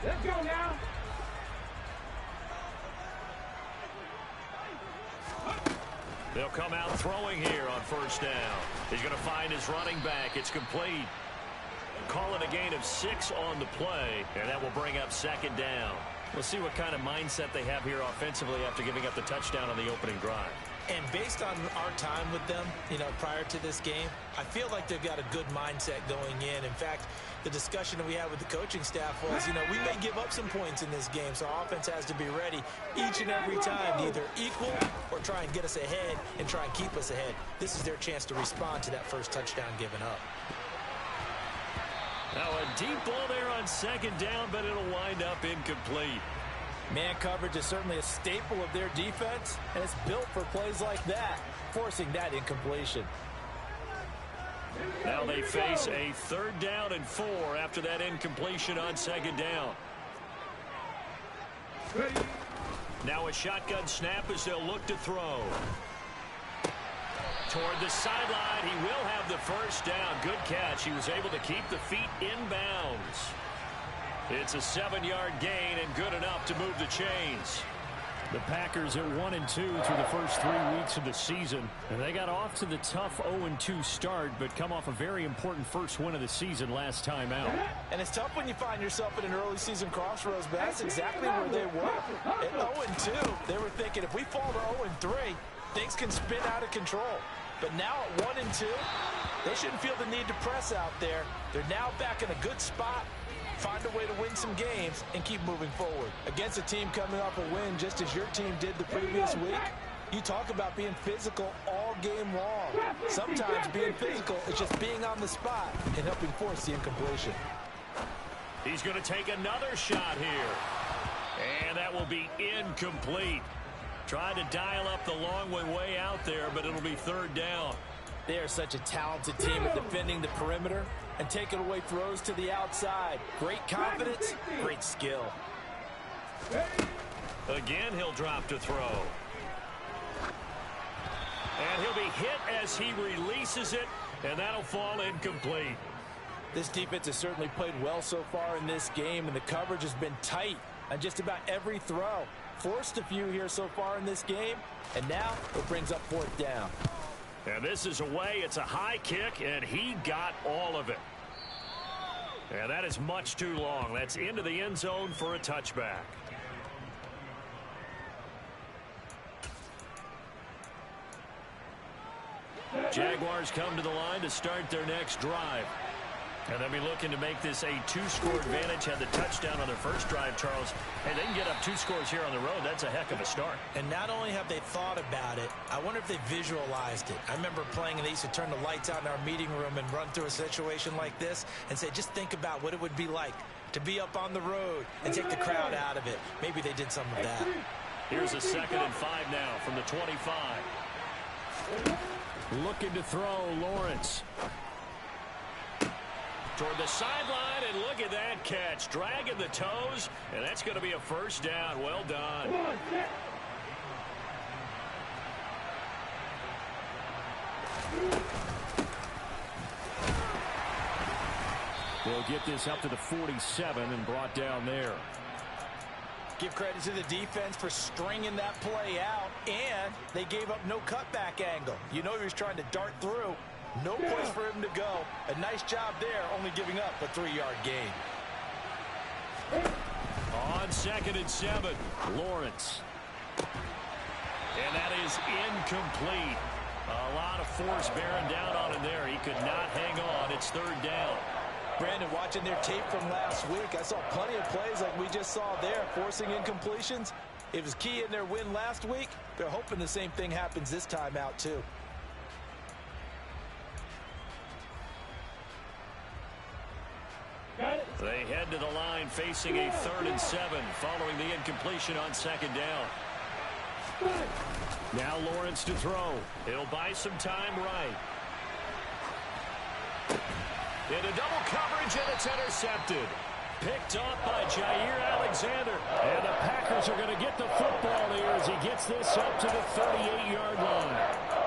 Let's go now. They'll come out throwing here on first down. He's going to find his running back. It's complete. Call it a gain of 6 on the play, and that will bring up second down. We'll see what kind of mindset they have here offensively after giving up the touchdown on the opening drive. And based on our time with them, prior to this game, I feel like they've got a good mindset going in. In fact, the discussion that we had with the coaching staff was, we may give up some points in this game, so our offense has to be ready each and every time to either equal or try and get us ahead and try and keep us ahead. This is their chance to respond to that first touchdown given up. Now a deep ball there on second down, but it'll wind up incomplete. Man coverage is certainly a staple of their defense, and it's built for plays like that, forcing that incompletion. Now they face a 3rd down and 4 after that incompletion on second down. Now a shotgun snap as they'll look to throw. Toward the sideline, he will have the first down. Good catch. He was able to keep the feet in bounds. It's a 7-yard gain and good enough to move the chains. The Packers are 1-2 through the first 3 weeks of the season. And they got off to the tough 0-2 start, but come off a very important first win of the season last time out. And it's tough when you find yourself at an early season crossroads, but that's exactly where they were. At 0-2, they were thinking if we fall to 0-3, things can spin out of control. But now at 1-2, they shouldn't feel the need to press out there. They're now back in a good spot. Find a way to win some games and keep moving forward. Against a team coming off a win just as your team did the previous week, you talk about being physical all game long. Sometimes being physical is just being on the spot and helping force the incompletion. He's going to take another shot here. And that will be incomplete. Tried to dial up the long way out there, but it'll be 3rd down. They are such a talented team at defending the perimeter and taking away throws to the outside. Great confidence, great skill. Again, he'll drop to throw. And he'll be hit as he releases it, and that'll fall incomplete. This defense has certainly played well so far in this game, and the coverage has been tight on just about every throw. Forced a few here so far in this game, and now it brings up 4th down. And this is away. It's a high kick, and he got all of it. And that is much too long. That's into the end zone for a touchback. Jaguars come to the line to start their next drive. And they'll be looking to make this a 2-score advantage. Had the touchdown on their first drive, Charles. Hey, they can get up 2 scores here on the road. That's a heck of a start. And not only have they thought about it, I wonder if they visualized it. I remember playing, and they used to turn the lights out in our meeting room and run through a situation like this and say, just think about what it would be like to be up on the road and take the crowd out of it. Maybe they did some of that. Here's a 2nd and 5 now from the 25. Looking to throw, Lawrence. Toward the sideline, and look at that catch. Dragging the toes, and that's going to be a first down. Well done. They'll get this up to the 47 and brought down there. Give credit to the defense for stringing that play out, and they gave up no cutback angle. You know he was trying to dart through. No place for him to go. A nice job there, only giving up a 3-yard gain. On 2nd and 7, Lawrence. And that is incomplete. A lot of force bearing down on him there. He could not hang on. It's 3rd down. Brandon, watching their tape from last week, I saw plenty of plays like we just saw there, forcing incompletions. It was key in their win last week. They're hoping the same thing happens this time out, too. They head to the line facing a 3rd and 7 following the incompletion on 2nd down. Now Lawrence to throw. He'll buy some time right. Into double coverage, and it's intercepted. Picked off by Jair Alexander. And the Packers are going to get the football here as he gets this up to the 38-yard line.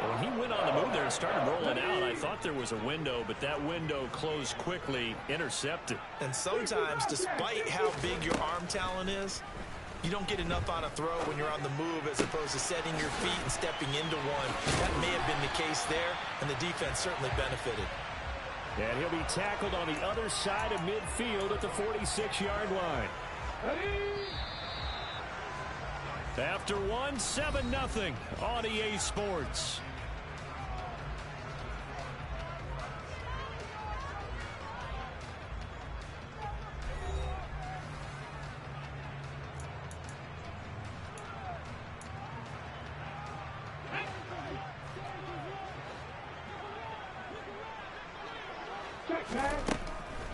When he went on the move there and started rolling out, I thought there was a window, but that window closed quickly, intercepted. And sometimes, despite how big your arm talent is, you don't get enough on a throw when you're on the move as opposed to setting your feet and stepping into one. That may have been the case there, and the defense certainly benefited. And he'll be tackled on the other side of midfield at the 46-yard line. After one, 7-0 on EA Sports.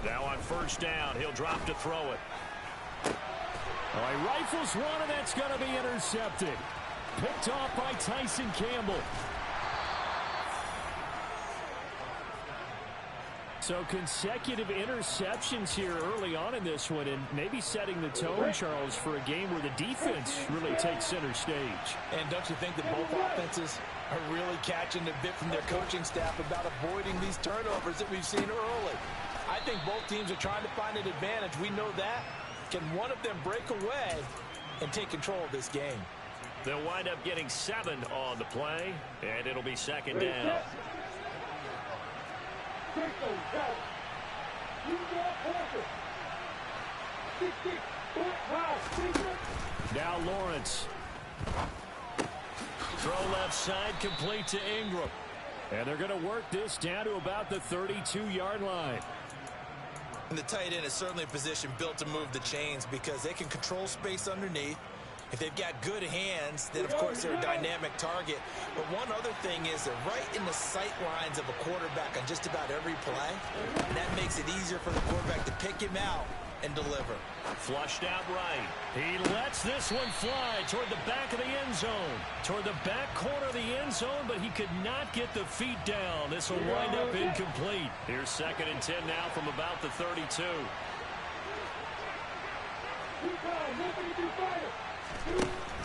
Now on first down, he'll drop to throw it. He rifles one, and that's going to be intercepted. Picked off by Tyson Campbell. So consecutive interceptions here early on in this one, and maybe setting the tone, Charles, for a game where the defense really takes center stage. And don't you think that both offenses are really catching a bit from their coaching staff about avoiding these turnovers that we've seen early? I think both teams are trying to find an advantage. We know that. Can one of them break away and take control of this game? They'll wind up getting 7 on the play, and it'll be second down. Now Lawrence. Throw left side, complete to Ingram. And they're going to work this down to about the 32-yard line. And the tight end is certainly a position built to move the chains because they can control space underneath. If they've got good hands, then, of course, they're a dynamic target. But one other thing is they're right in the sight lines of a quarterback on just about every play. And that makes it easier for the quarterback to pick him out and deliver. Flushed out right. He lets this one fly toward the back of the end zone. Toward the back corner of the end zone, but he could not get the feet down. This will wind up incomplete. Here's 2nd and 10 now from about the 32.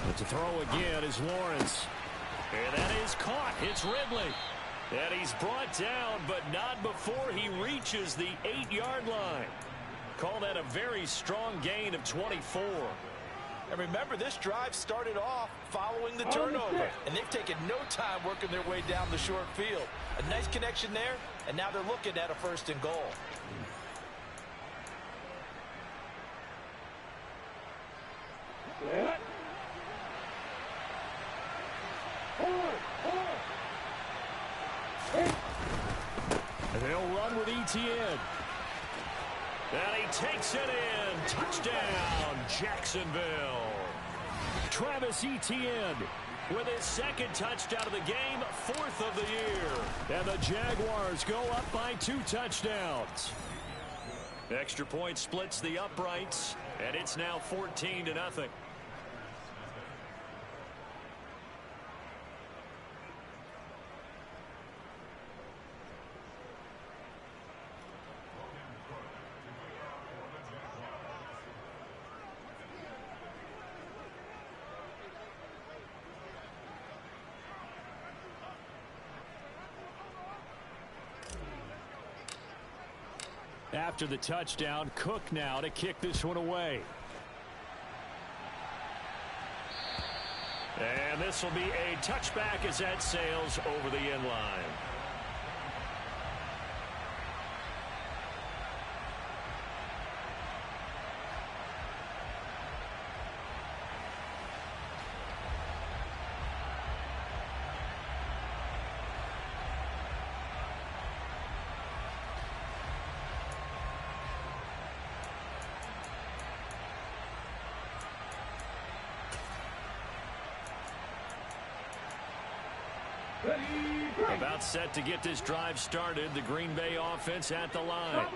But to throw again is Lawrence. And that is caught. It's Ridley. And he's brought down, but not before he reaches the 8-yard line. Call that a very strong gain of 24. And remember, this drive started off following the turnover. And they've taken no time working their way down the short field. A nice connection there, and now they're looking at a 1st and goal. And they'll run with Etienne. And he takes it in. Touchdown, Jacksonville. Travis Etienne with his 2nd touchdown of the game, 4th of the year. And the Jaguars go up by 2 touchdowns. Extra point splits the uprights, and it's now 14-0. After the touchdown, Cook now to kick this one away. And this will be a touchback as that sails over the end line. About set to get this drive started. The Green Bay offense at the line.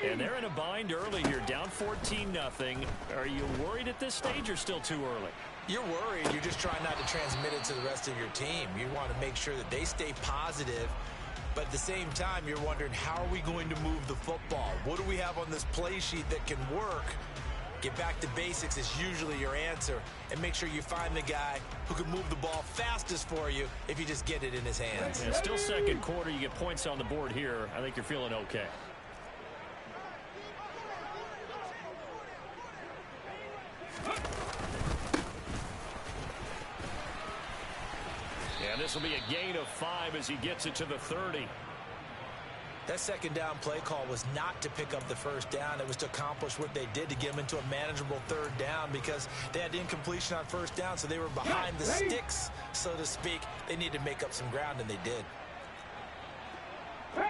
And they're in a bind early here, down 14-0. Are you worried at this stage or still too early? You're worried. You're just trying not to transmit it to the rest of your team. You want to make sure that they stay positive. But at the same time, you're wondering, how are we going to move the football? What do we have on this play sheet that can work Get back to basics is usually your answer, and make sure you find the guy who can move the ball fastest for you if you just get it in his hands. Yeah, still second quarter. You get points on the board here. I think you're feeling okay. And this will be a gain of 5 as he gets it to the 30. That second down play call was not to pick up the first down. It was to accomplish what they did to get them into a manageable third down because they had incompletion on first down, so they were behind the sticks, so to speak. They needed to make up some ground, and they did. And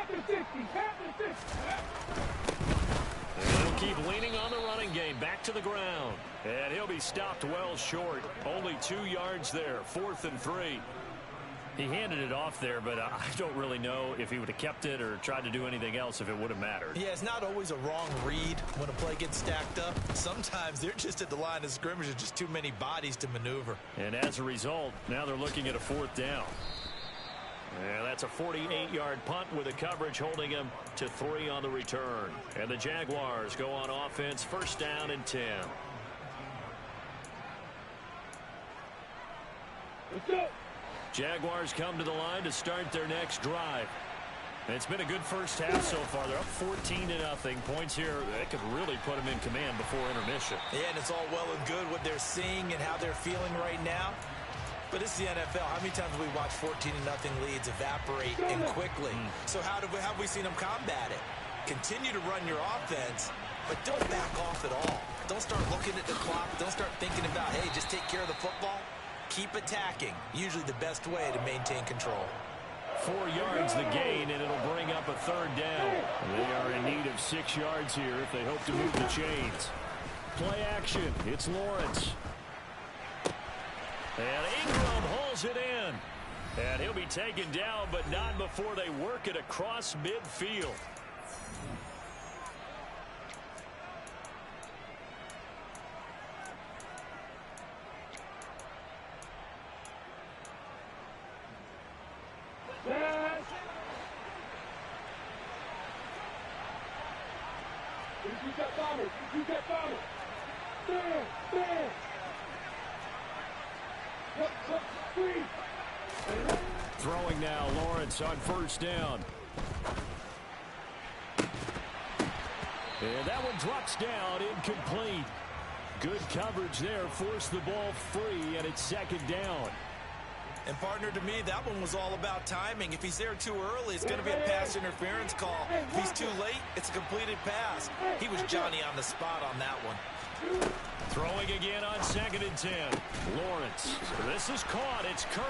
he'll keep leaning on the running game. Back to the ground. And he'll be stopped well short. Only 2 yards there. 4th and 3. He handed it off there, but I don't really know if he would have kept it or tried to do anything else if it would have mattered. Yeah, it's not always a wrong read when a play gets stacked up. Sometimes they're just at the line of scrimmage with just too many bodies to maneuver. And as a result, now they're looking at a 4th down. And that's a 48-yard punt with a coverage holding him to 3 on the return. And the Jaguars go on offense, 1st down and 10. Let's go. Jaguars come to the line to start their next drive. It's been a good first half so far. They're up 14-0. Points here, they could really put them in command before intermission. Yeah, and it's all well and good what they're seeing and how they're feeling right now. But it's the NFL. How many times have we watched 14-0 leads evaporate and quickly? So how have we seen them combat it? Continue to run your offense, but don't back off at all. Don't start looking at the clock. Don't start thinking about, hey, just take care of the football. Keep attacking. Usually the best way to maintain control. 4 yards the gain, and it'll bring up a 3rd down. They are in need of 6 yards here if they hope to move the chains. Play action. It's Lawrence. And Ingram hauls it in. And he'll be taken down, but not before they work it across midfield. Throwing now, Lawrence on 1st down. And that one drops down, incomplete. Good coverage there, forced the ball free, and it's 2nd down. And partner, to me, that one was all about timing. If he's there too early, it's going to be a pass interference call. If he's too late, it's a completed pass. He was Johnny on the spot on that one. Throwing again on 2nd and 10. Lawrence. This is caught. It's Kirk.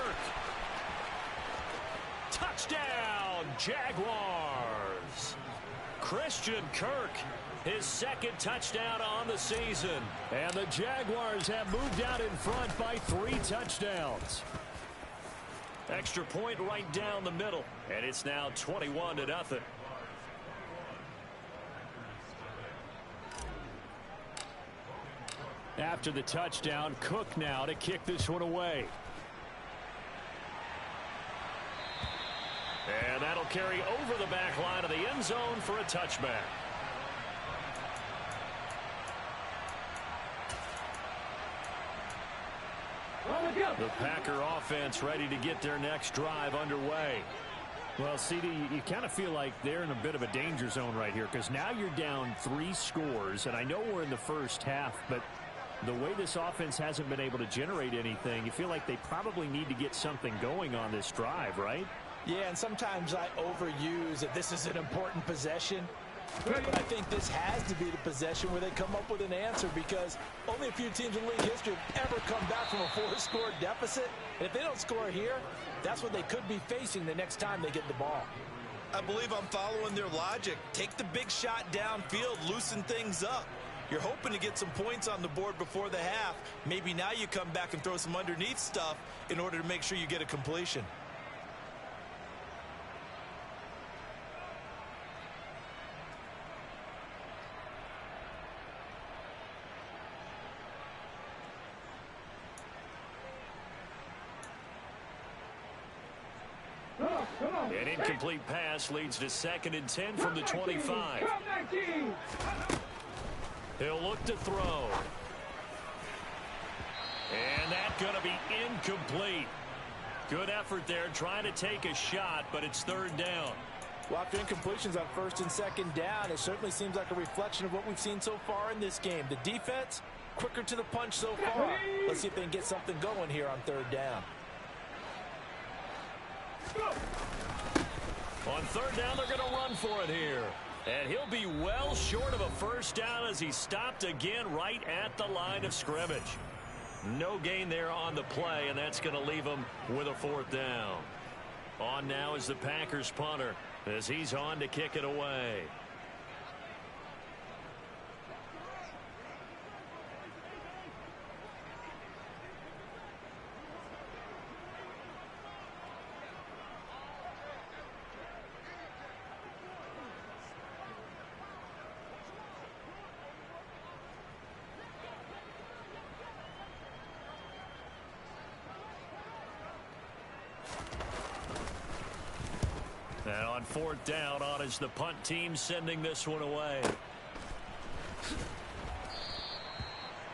Touchdown, Jaguars. Christian Kirk, his 2nd touchdown on the season. And the Jaguars have moved out in front by 3 touchdowns. Extra point right down the middle. And it's now 21-0. After the touchdown, Cook now to kick this one away. And that'll carry over the back line of the end zone for a touchback. The Packer offense ready to get their next drive underway. Well, CD, you kind of feel like they're in a bit of a danger zone right here because now you're down 3 scores, and I know we're in the first half, but the way this offense hasn't been able to generate anything, you feel like they probably need to get something going on this drive, right? Yeah, and sometimes I overuse that this is an important possession. But I think this has to be the possession where they come up with an answer because only a few teams in league history have ever come back from a 4-score deficit. And if they don't score here, that's what they could be facing the next time they get the ball. I believe I'm following their logic. Take the big shot downfield, loosen things up. You're hoping to get some points on the board before the half. Maybe now you come back and throw some underneath stuff in order to make sure you get a completion. An incomplete pass leads to 2nd and 10 from the 25. He'll look to throw. And that's going to be incomplete. Good effort there trying to take a shot, but it's third down. Well, after incompletions on first and second down, it certainly seems like a reflection of what we've seen so far in this game. The defense, quicker to the punch so far. Let's see if they can get something going here on third down. On third down, they're going to run for it here. And he'll be well short of a first down as he stopped again right at the line of scrimmage. No gain there on the play, and that's going to leave him with a fourth down. On now is the Packers punter as he's on to kick it away. And on fourth down, on is the punt team sending this one away.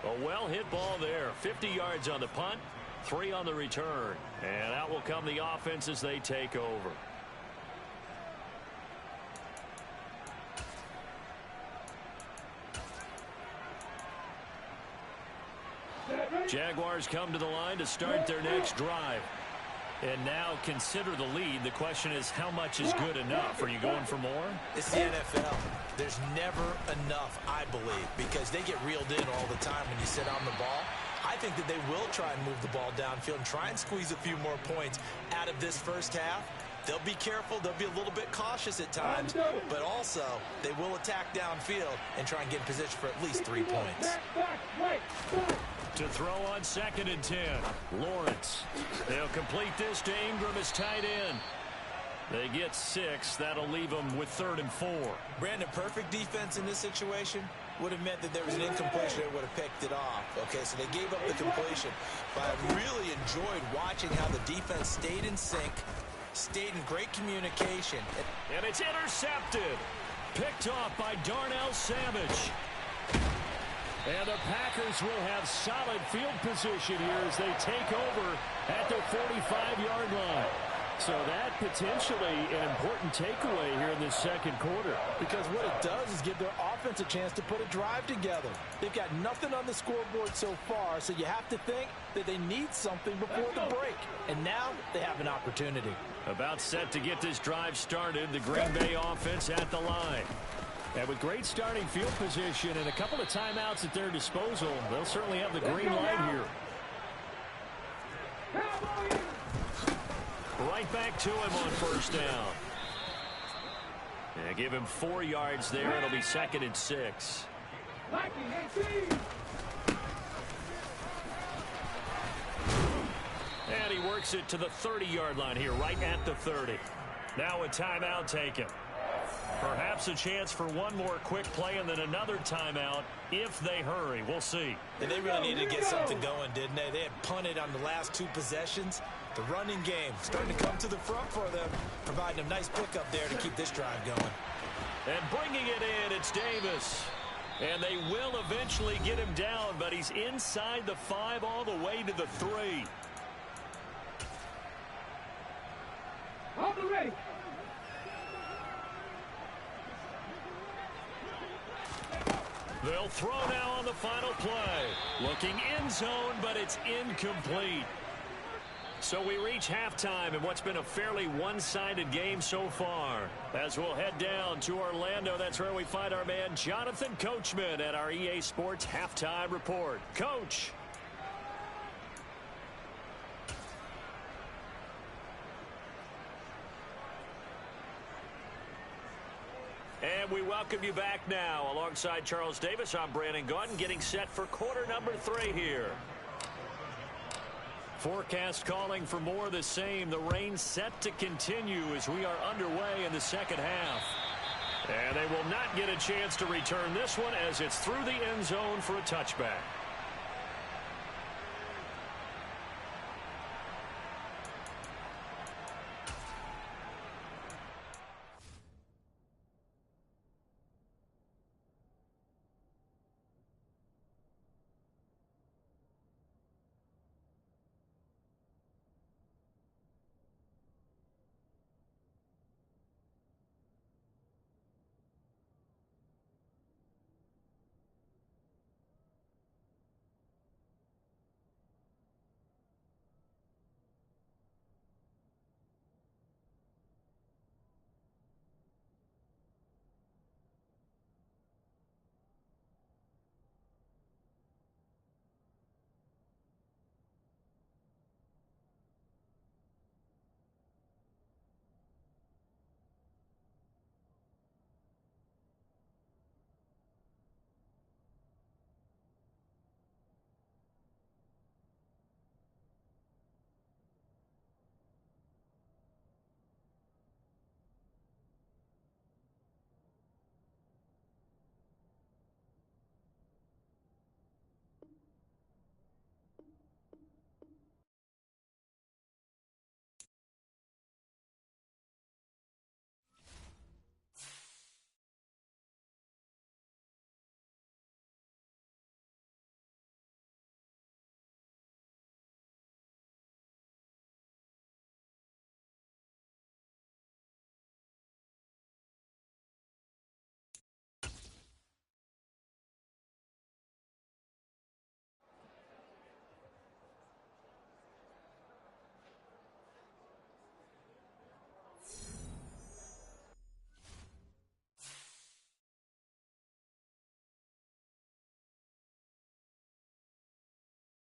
A well-hit ball there. 50 yards on the punt, 3 on the return. And out will come the offense as they take over. Jaguars come to the line to start their next drive. And now consider the lead. The question is, how much is good enough? Are you going for more? It's the NFL. There's never enough, I believe, because they get reeled in all the time when you sit on the ball. I think that they will try and move the ball downfield and try and squeeze a few more points out of this first half. They'll be careful. They'll be a little bit cautious at times, but also they will attack downfield and try and get in position for at least 3 points. To throw on 2nd and 10. Lawrence. They'll complete this to Ingram as tight end. They get 6. That'll leave them with 3rd and 4. Brandon, perfect defense in this situation would have meant that there was an incompletion that would have picked it off. Okay, so they gave up the completion. But I really enjoyed watching how the defense stayed in sync, stayed in great communication. And it's intercepted. Picked off by Darnell Savage. And the Packers will have solid field position here as they take over at their 45-yard line. So that potentially an important takeaway here in this second quarter. Because what it does is give their offense a chance to put a drive together. They've got nothing on the scoreboard so far, so you have to think that they need something before the break. And now they have an opportunity. About set to get this drive started, the Green Bay offense at the line. And with great starting field position and a couple of timeouts at their disposal, they'll certainly have the green light here. Right back to him on first down. And give him 4 yards there. It'll be 2nd and 6. And he works it to the 30-yard line here, right at the 30. Now a timeout taken. Perhaps a chance for one more quick play and then another timeout if they hurry. We'll see. And they really needed to get something going, didn't they? They had punted on the last 2 possessions. The running game starting to come to the front for them, providing a nice pickup there to keep this drive going. And bringing it in, it's Davis. And they will eventually get him down, but he's inside the 5 all the way to the 3. Hold the ready. They'll throw now on the final play. Looking end zone, but it's incomplete. So we reach halftime in what's been a fairly one-sided game so far. As we'll head down to Orlando, that's where we find our man Jonathan Coachman at our EA Sports Halftime Report. Coach. And we welcome you back now. Alongside Charles Davis, I'm Brandon Gaudin, getting set for quarter number 3 here. Forecast calling for more of the same. The rain set to continue as we are underway in the second half. And they will not get a chance to return this one as it's through the end zone for a touchback.